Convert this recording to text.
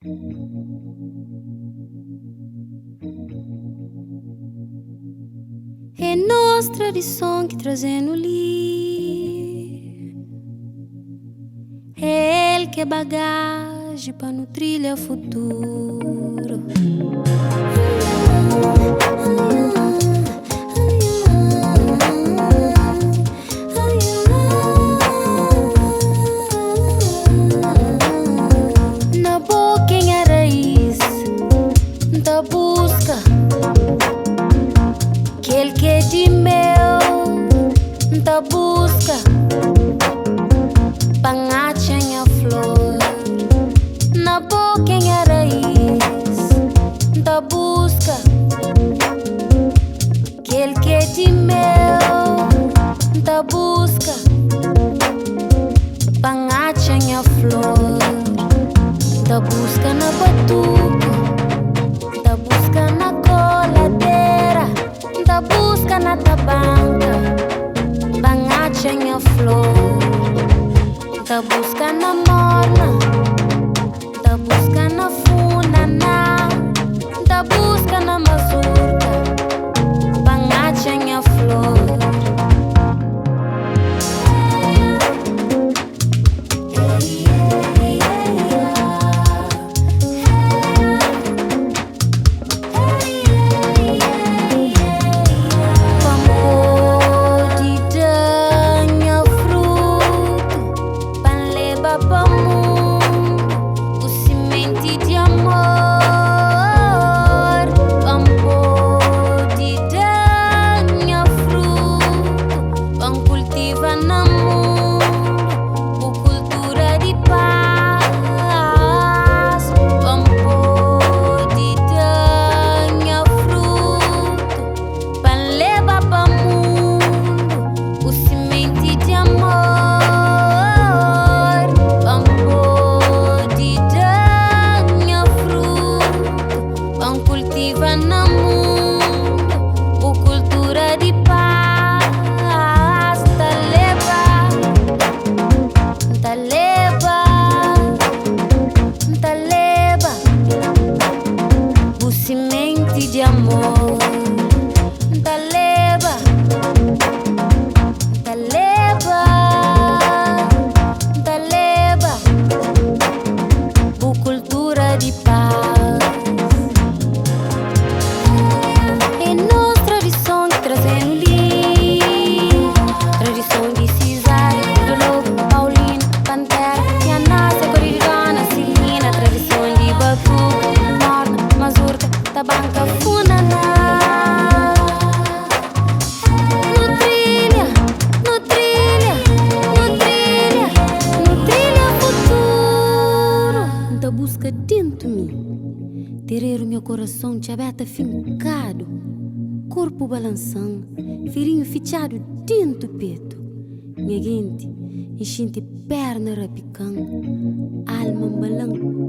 É nossa tradição que trazendo ali. É ele que é bagagem para nutrir o futuro. Na boca em a raiz da busca aquele que é de meu da busca pangacha em a flor. Na boca em a raiz da busca aquele que é de meu da busca pangacha em a flor. Da busca na batuca, da busca na coladeira, da busca na tabanca, banhacha em a flor. Da busca na morna, da busca na funaná, da busca na mazurca, banhacha em a flor. Fincado, corpo balançando, firinho fichado dentro do peito. Minha gente, enchente perna rapicando, alma balançando.